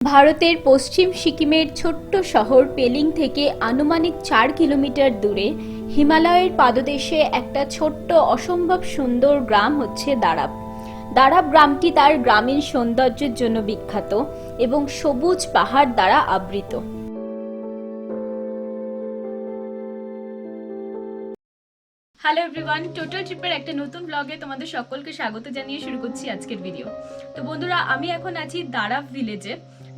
ভারতের পশ্চিম সিকিমের ছোট্ট শহর পেলিং থেকে আনুমানিক ৪ কিলোমিটার দূরে হিমালয়ের পাদদেশে একটা ছোট্ট অসম্ভব সুন্দর গ্রাম হচ্ছে দারাব। দারাব গ্রামটি তার গ্রামীণ সৌন্দর্যের জন্য বিখ্যাত এবং সবুজ পাহাড় দ্বারা আবৃত। হ্যালো এভরিওয়ান, টোটাল ট্রিপের একটা নতুন ব্লগে তোমাদের সকলকে স্বাগত জানিয়ে শুরু করছি আজকের ভিডিও। তো বন্ধুরা, আমি এখন আছি দারাব ভিলেজে।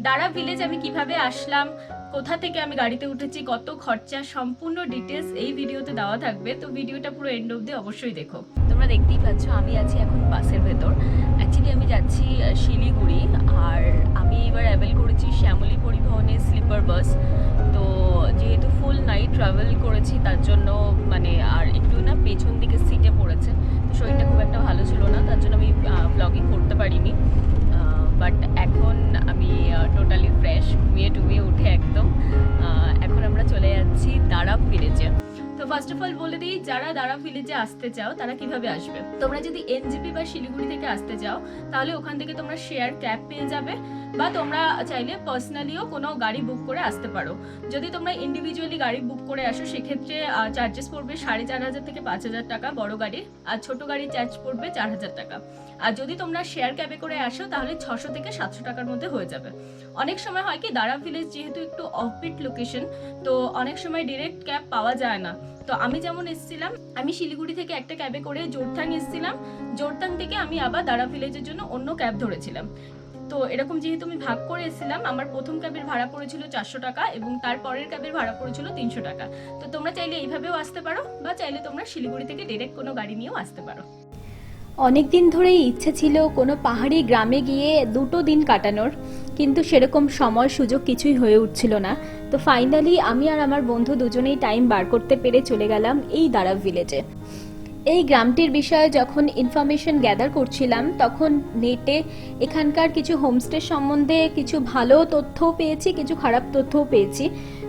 দারাব ভিলেজ আমি কিভাবে আসলাম, কোথা থেকে আমি গাড়িতে উঠেছি, কত খরচা, সম্পূর্ণ ডিটেলস এই ভিডিওতে দেওয়া থাকবে। তো ভিডিওটা পুরো এন্ড অবধি অবশ্যই দেখো। তোমরা দেখতেই পাচ্ছ আমি আছি এখন বাসের ভেতর। অ্যাকচুয়ালি আমি যাচ্ছি শিলিগুড়ি, আর আমি এবার অ্যাভেল করেছি শ্যামলী পরিবহনের স্লিপার বাস। তো যেহেতু ফুল নাইট ট্রাভেল করেছি তার জন্য আর একটু না পেছন দিকে সিটে পড়েছে, তো শরীরটা খুব একটা ভালো ছিল না, তার জন্য আমি ব্লগিং করতে পারিনি। বাট এখন আমি টোটালি ফ্রেশ, ঘুমিয়ে উঠে একদম। এখন আমরা চলে যাচ্ছি দারাব ভিলেজে। তো ফার্স্ট অফ অল বলে দিই, যারা দারাব ভিলেজে আসতে চাও তারা কিভাবে আসবে। তোমরা যদি এনজিপি বা শিলিগুড়ি থেকে আসতে চাও তাহলে ওখান থেকে তোমরা শেয়ার ক্যাব পেয়ে যাবে, বা তোমরা চাইলে পার্সোনালিও কোনো গাড়ি বুক করে আসতে পারো। যদি তোমরা ইন্ডিভিজুয়ালি গাড়ি বুক করে আসো সেক্ষেত্রে চার্জেস পড়বে 4,500 থেকে 5,000 টাকা বড় গাড়ির, আর ছোট গাড়ির চার্জ পড়বে 4,000 টাকা। আর যদি তোমরা শেয়ার ক্যাবে করে আসো তাহলে 600 থেকে 700 টাকার মধ্যে হয়ে যাবে। অনেক সময় হয় কি, দারাব ভিলেজ যেহেতু একটু অফবিট লোকেশন, তো অনেক সময় ডিরেক্ট ক্যাব পাওয়া যায় না। তো আমি যেমন এসেছিলাম, আমি শিলিগুড়ি থেকে একটা ক্যাবে করে জোরথাং এসেছিলাম, জোরথাং থেকে আমি আবার দারাব ভিলেজের জন্য অন্য ক্যাব ধরেছিলাম। তো এরকম যেহেতু আমি ভাগ করে এসেছিলাম, আমার প্রথম ক্যাবের ভাড়া পড়েছিল 400 টাকা এবং তারপরের ক্যাবের ভাড়া পড়েছিল 300 টাকা। তো তোমরা চাইলে এইভাবেও আসতে পারো, বা চাইলে তোমরা শিলিগুড়ি থেকে ডিরেক্ট কোনো গাড়ি নিয়েও আসতে পারো। অনেক দিন ধরেই ইচ্ছে ছিল কোনো পাহাড়ি গ্রামে গিয়ে 2 দিন কাটানোর, কিন্তু সেরকম সময় সুযোগ কিছুই হয়ে উঠছিল না। তো ফাইনালি আমি আর আমার বন্ধু দুজনেই টাইম বার করতে পেরে চলে গেলাম এই দারাব ভিলেজে। এই গ্রামটির বিষয়ে যখন ইনফরমেশন গ্যাদার করছিলাম তখন নেটে এখানকার কিছু হোমস্টে সম্বন্ধে কিছু ভালো তথ্যও পেয়েছি, কিছু খারাপ তথ্যও পেয়েছি।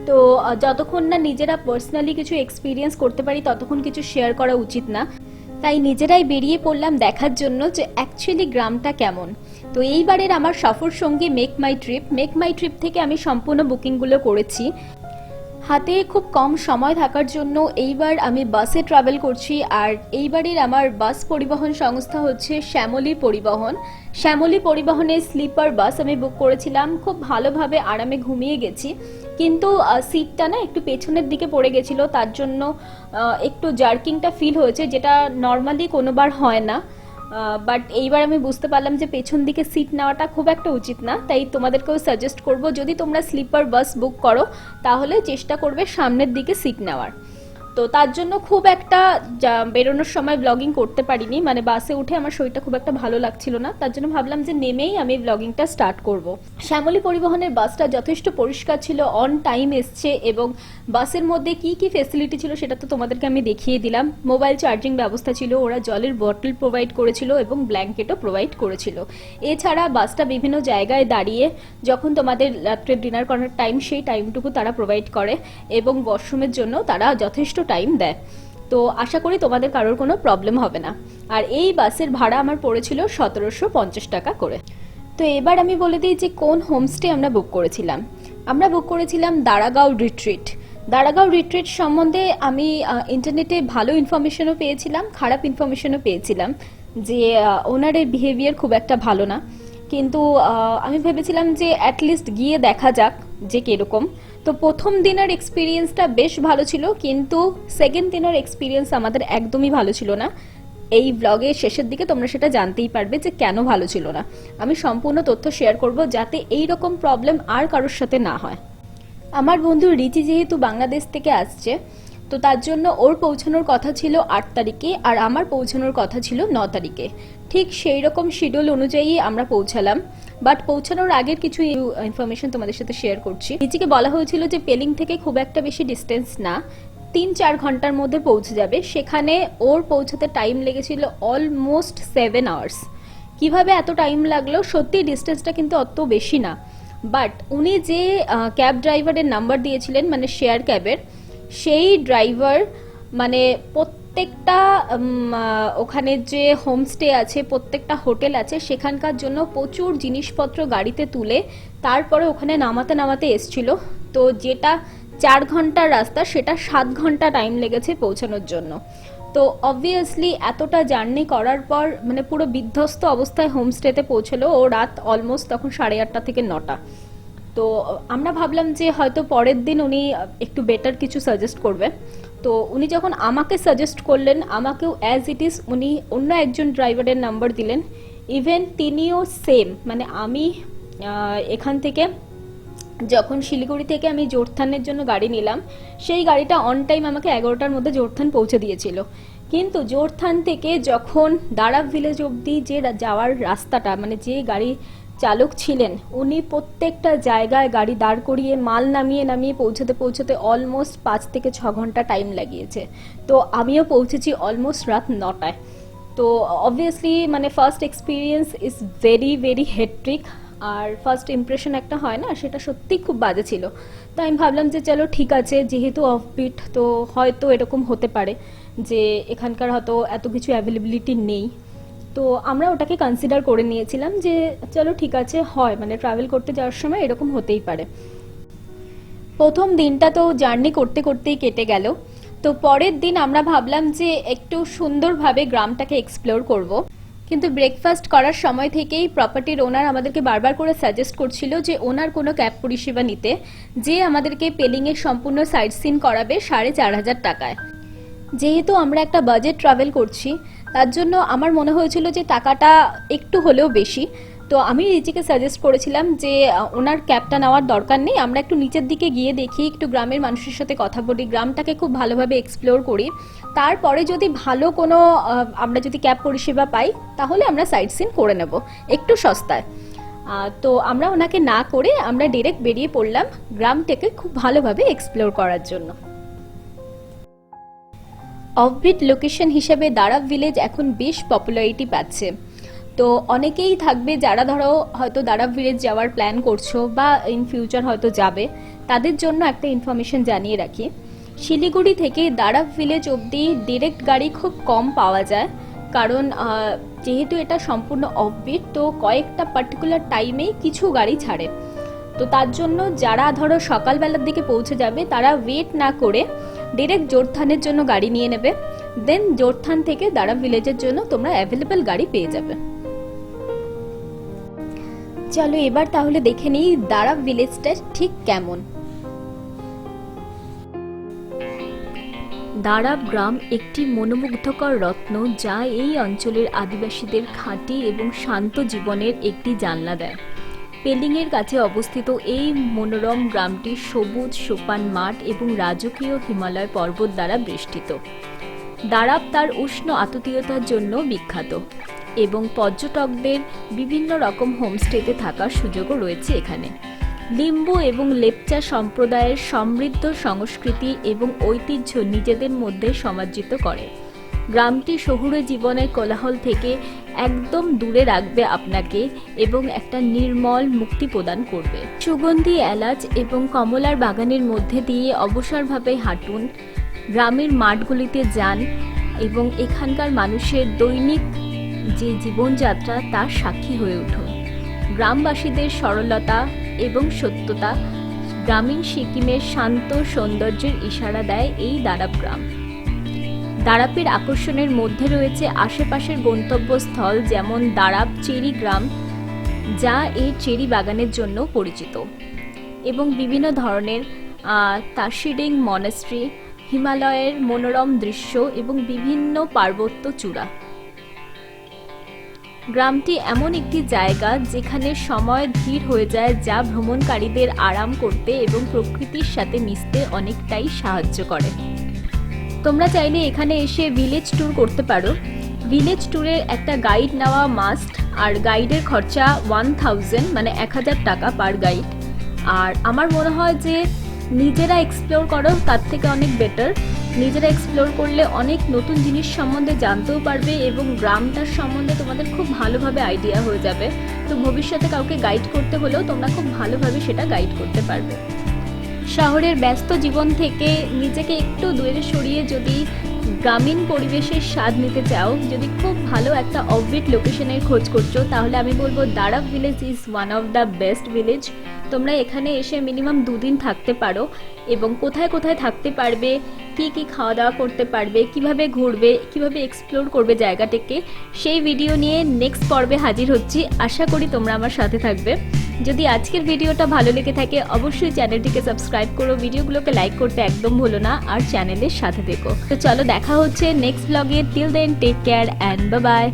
তো যতক্ষণ না নিজেরা পার্সোনালি কিছু এক্সপিরিয়েন্স করতে পারি ততক্ষণ কিছু শেয়ার করা উচিত না। তাই নিজেরাই বেরিয়ে পড়লাম দেখার জন্য যে অ্যাকচুয়ালি গ্রামটা কেমন। তো এইবারের আমার সফর সঙ্গী মেক মাই ট্রিপ থেকে আমি সম্পূর্ণ বুকিংগুলো করেছি। হাতে খুব কম সময় থাকার জন্য এইবার আমি বাসে ট্রাভেল করছি, আর এইবারের আমার বাস পরিবহন সংস্থা হচ্ছে শ্যামলী পরিবহন। শ্যামলী পরিবহনের স্লিপার বাস আমি বুক করেছিলাম। খুব ভালোভাবে আরামে ঘুমিয়ে গেছি, কিন্তু সিটটা না একটু পেছনের দিকে পড়ে গেছিল, তার জন্য একটু জার্কিংটা ফিল হয়েছে, যেটা নর্মালি কোনোবার হয় না। বাট এইবার আমি বুঝতে পারলাম যে পেছন দিকে সিট নেওয়াটা খুব একটা উচিত না। তাই তোমাদেরকেও সাজেস্ট করব, যদি তোমরা স্লিপার বাস বুক করো তাহলে চেষ্টা করবে সামনের দিকে সিট নেওয়ার। তো তার জন্য খুব একটা বেরোনোর সময় ব্লগিং করতে পারিনি, বাসে উঠে আমার শরীরটা খুব একটা ভালো লাগছিল না, তার জন্য ভাবলাম যে নেমেই আমি ব্লগিংটা স্টার্ট করব। শ্যামলী পরিবহনের বাসটা যথেষ্ট পরিষ্কার ছিল, অন টাইম এসছে, এবং বাসের মধ্যে কি কি ফেসিলিটি ছিল সেটা তো তোমাদেরকে আমি দেখিয়ে দিলাম। মোবাইল চার্জিং ব্যবস্থা ছিল, ওরা জলের বটল প্রোভাইড করেছিল এবং ব্ল্যাঙ্কেটও প্রোভাইড করেছিল। এছাড়া বাসটা বিভিন্ন জায়গায় দাঁড়িয়ে যখন তোমাদের রাত্রে ডিনার করার টাইম, সেই টাইমটুকু তারা প্রোভাইড করে, এবং ওয়াশরুমের জন্য তারা যথেষ্ট টাইম দেয়। তো আশা করি তোমাদের কারোর কোনো প্রবলেম হবে না। আর এই বাসের ভাড়া আমার পড়েছিল 1750 টাকা করে। তো এবার আমি বলে দিই যে কোন হোমস্টে আমরা বুক করেছিলাম। আমরা বুক করেছিলাম দারাগাঁও রিট্রিট। দারাগাঁও রিট্রিট সম্বন্ধে আমি ইন্টারনেটে ভালো ইনফরমেশনও পেয়েছিলাম, খারাপ ইনফরমেশনও পেয়েছিলাম, যে ওনারের বিহেভিয়ার খুব একটা ভালো না। কিন্তু আমি ভেবেছিলাম যে অ্যাটলিস্ট গিয়ে দেখা যাক যে কীরকম। তো প্রথম দিনের এক্সপিরিয়েন্সটা বেশ ভালো ছিল, কিন্তু সেকেন্ড দিনের এক্সপিরিয়েন্স আমাদের একদমই ভালো ছিল না। এই ব্লগের শেষের দিকে তোমরা সেটা জানতেই পারবে যে কেন ভালো ছিল না। আমি সম্পূর্ণ তথ্য শেয়ার করব যাতে এই রকম প্রবলেম আর কারোর সাথে না হয়। আমার বন্ধু রিচি যেহেতু বাংলাদেশ থেকে আসছে, তো তার জন্য ওর পৌঁছানোর কথা ছিল 8 তারিখে, আর আমার পৌঁছানোর কথা ছিল 9 তারিখে। ঠিক সেই রকম শিডিউল অনুযায়ী আমরা পৌঁছালাম। বাট পৌঁছানোর আগের কিছু ইনফরমেশন তোমাদের সাথে শেয়ার করছি। রিচিকে বলা হয়েছিল যে পেলিং থেকে খুব একটা বেশি ডিস্টেন্স না, 3-4 ঘন্টার মধ্যে পৌঁছে যাবে। সেখানে ওর পৌঁছাতে টাইম লেগেছিল অলমোস্ট 7 আওয়ার্স। কিভাবে এত টাইম লাগলো, সত্যি ডিস্টেন্সটা কিন্তু অত বেশি না। বাট উনি যে ক্যাব ড্রাইভারের নাম্বার দিয়েছিলেন, শেয়ার ক্যাবের, সেই ড্রাইভার প্রত্যেকটা ওখানে যে হোমস্টে আছে, প্রত্যেকটা হোটেল আছে, সেখানকার জন্য প্রচুর জিনিসপত্র গাড়িতে তুলে তারপরে ওখানে নামাতে নামাতে এসছিল। তো যেটা 4 ঘন্টার রাস্তা সেটা 7 ঘন্টা টাইম লেগেছে পৌঁছানোর জন্য। তো অবভিয়াসলি এতটা জার্নি করার পর মানে পুরো বিধ্বস্ত অবস্থায় হোমস্টেতে পৌঁছলো ও রাত অলমোস্ট তখন 8:30 থেকে 9টা। তো আমরা ভাবলাম যে হয়তো পরের দিন উনি একটু বেটার কিছু সাজেস্ট করবে। তো উনি যখন আমাকে সাজেস্ট করলেন, আমাকেও অ্যাজ ইট ইজ উনি অন্য একজন ড্রাইভারের নাম্বার দিলেন। ইভেন তিনিও সেম, মানে আমি এখান থেকে যখন শিলিগুড়ি থেকে আমি জোরথানের জন্য গাড়ি নিলাম, সেই গাড়িটা অন টাইম আমাকে 11টার মধ্যে জোরথান পৌঁছে দিয়েছিল। কিন্তু জোরথান থেকে যখন দারাব ভিলেজ অবধি যে যাওয়ার রাস্তাটা, মানে যে গাড়ি চালক ছিলেন উনি প্রত্যেকটা জায়গায় গাড়ি দাঁড় করিয়ে মাল নামিয়ে নামিয়ে পৌঁছতে অলমোস্ট 5 থেকে 6 ঘন্টা টাইম লাগিয়েছে। তো আমিও পৌঁছেছি অলমোস্ট রাত 9টায়। তো অবভিয়াসলি মানে first experience is very very হেট্রিক। আর ফার্স্ট ইমপ্রেশন একটা হয় না, সেটা সত্যি খুব বাজে ছিল। তো আমি ভাবলাম যে চলো ঠিক আছে, যেহেতু অফবিট তো হয়তো এরকম হতে পারে যে এখানকার হয়তো এত কিছু অ্যাভেলেবিলিটি নেই। তো আমরা ওটাকে কনসিডার করে নিয়েছিলাম যে চলো ঠিক আছে, হয় মানে ট্রাভেল করতে যাওয়ার সময় এরকম হতেই পারে। প্রথম দিনটা তো জার্নি করতে করতেই কেটে গেল। তো পরের দিন আমরা ভাবলাম যে একটু সুন্দরভাবে গ্রামটাকে এক্সপ্লোর করব। কিন্তু ব্রেকফাস্ট করার সময় থেকেই প্রপার্টির ওনার আমাদেরকে বারবার করে সাজেস্ট করছিল যে ওনার কোনো ক্যাব পরিষেবা নিতে, যে আমাদেরকে পেলিংয়ের সম্পূর্ণ সাইট সিন করাবে 4,500 টাকায়। যেহেতু আমরা একটা বাজেট ট্রাভেল করছি, তার জন্য আমার মনে হয়েছিল যে টাকাটা একটু হলেও বেশি। তো আমি রিচিকে সাজেস্ট করেছিলাম যে ওনার ক্যাবটা নেওয়ার দরকার নেই, আমরা একটু নিচের দিকে গিয়ে দেখি, একটু গ্রামের মানুষের সাথে কথা বলি, গ্রামটাকে খুব ভালোভাবে এক্সপ্লোর করি। তারপরে যদি ভালো কোনো আমরা যদি ক্যাব পরিষেবা পাই তাহলে আমরা সাইট সিন করে নেব একটু সস্তায়। তো আমরা ওনাকে না করে আমরা ডিরেক্ট বেরিয়ে পড়লাম গ্রামটাকে খুব ভালোভাবে এক্সপ্লোর করার জন্য। অফবিট লোকেশন হিসেবে দারাব ভিলেজ এখন বেশ পপুলারিটি পাচ্ছে। তো অনেকেই থাকবে যারা ধরো হয়তো দারাব ভিলেজ যাওয়ার প্ল্যান করছো বা ইন ফিউচার হয়তো যাবে, তাদের জন্য একটা ইনফরমেশন জানিয়ে রাখি। শিলিগুড়ি থেকে দারাব ভিলেজ অবধি ডিরেক্ট গাড়ি খুব কম পাওয়া যায়, কারণ যেহেতু এটা সম্পূর্ণ অফবিট তো কয়েকটা পার্টিকুলার টাইমেই কিছু গাড়ি ছাড়ে। তো তার জন্য যারা ধরো সকালবেলার দিকে পৌঁছে যাবে তারা ওয়েট না করে ডিরেক্ট জোরথানের জন্য গাড়ি নিয়ে নেবে, দেন জোরথান থেকে দারাব ভিলেজের জন্য তোমরা অ্যাভেলেবেল গাড়ি পেয়ে যাবে। চলো এবার তাহলে দেখে নিই দারাব ভিলেজটা ঠিক কেমন। দারাব গ্রাম একটি মনোমুগ্ধকর রত্ন, যা এই অঞ্চলের আদিবাসীদের খাঁটি এবং শান্ত জীবনের একটি জানলা দেয়। পেলিংয়ের কাছে অবস্থিত এই মনোরম গ্রামটি সবুজ সোপান মাঠ এবং রাজকীয় হিমালয় পর্বত দ্বারা বেষ্টিত। দারাব তার উষ্ণ আতিথেয়তার জন্য বিখ্যাত এবং পর্যটকদের বিভিন্ন রকম হোমস্টেতে থাকার সুযোগও রয়েছে এখানে। লিম্বু এবং লেপচা সম্প্রদায়ের সমৃদ্ধ সংস্কৃতি এবং ঐতিহ্য নিজেদের মধ্যে সমাজ্জিত করে। গ্রামটি শহুরে জীবনের কোলাহল থেকে একদম দূরে রাখবে আপনাকে এবং একটা নির্মল মুক্তি প্রদান করবে। সুগন্ধি এলাচ এবং কমলার বাগানের মধ্যে দিয়ে অবসরভাবে হাঁটুন, গ্রামের মাঠগুলিতে যান এবং এখানকার মানুষের দৈনিক যে জীবনযাত্রা তার সাক্ষী হয়ে উঠুন। গ্রামবাসীদের সরলতা এবং সত্যতা গ্রামীণ সিকিমের শান্ত সৌন্দর্যের ইশারা দেয় এই দারাব গ্রাম। দারাবের আকর্ষণের মধ্যে রয়েছে আশেপাশের গন্তব্যস্থল, যেমন দারাব চেরি গ্রাম, যা এই চেরি বাগানের জন্য পরিচিত, এবং বিভিন্ন ধরনের তাশিডিং মনাস্ট্রি, হিমালয়ের মনোরম দৃশ্য এবং বিভিন্ন পার্বত্য চূড়া। গ্রামটি এমন একটি জায়গা যেখানে সময় ধীর হয়ে যায়, যা ভ্রমণকারীদের আরাম করতে এবং প্রকৃতির সাথে মিশতে অনেকটাই সাহায্য করে। তোমরা চাইলে এখানে এসে ভিলেজ ট্যুর করতে পারো। ভিলেজ ট্যুরের একটা গাইড নেওয়া মাস্ট, আর গাইডের খরচা 1000 মানে 1000 টাকা পার গাইড। আর আমার মনে হয় যে নিজেরা এক্সপ্লোর করো তার থেকে অনেক বেটার। নিজেরা এক্সপ্লোর করলে অনেক নতুন জিনিস সম্বন্ধে জানতেও পারবে এবং গ্রামটার সম্বন্ধে তোমাদের খুব ভালোভাবে আইডিয়া হয়ে যাবে। তো ভবিষ্যতে কাউকে গাইড করতে হলেও তোমরা খুব ভালোভাবে সেটা গাইড করতে পারবে। শহরের ব্যস্ত জীবন থেকে নিজেকে একটু দূরে সরিয়ে যদি গ্রামীণ পরিবেশের স্বাদ নিতে চাও, যদি খুব ভালো একটা অফবিট লোকেশনের খোঁজ করছো, তাহলে আমি বলবো Darav village is one of the best village. তোমরা এখানে এসে মিনিমাম 2 দিন থাকতে পারো এবং কোথায় কোথায় থাকতে পারবে, কি কি খাওয়া দাওয়া করতে পারবে, কিভাবে ঘুরবে, কিভাবে এক্সপ্লোর করবে জায়গাটাকে, সেই ভিডিও নিয়ে নেক্সট পর্বে হাজির হচ্ছি। আশা করি তোমরা আমার সাথে থাকবে। যদি আজকের ভিডিওটা ভালো লেগে থাকে অবশ্যই চ্যানেলটিকে সাবস্ক্রাইব করো, ভিডিওগুলোকে লাইক করতে একদম ভুলো না, আর চ্যানেলের সাথে থেকো। তো চলো দেখা হচ্ছে নেক্সট ব্লগে। Till then take care and bye by.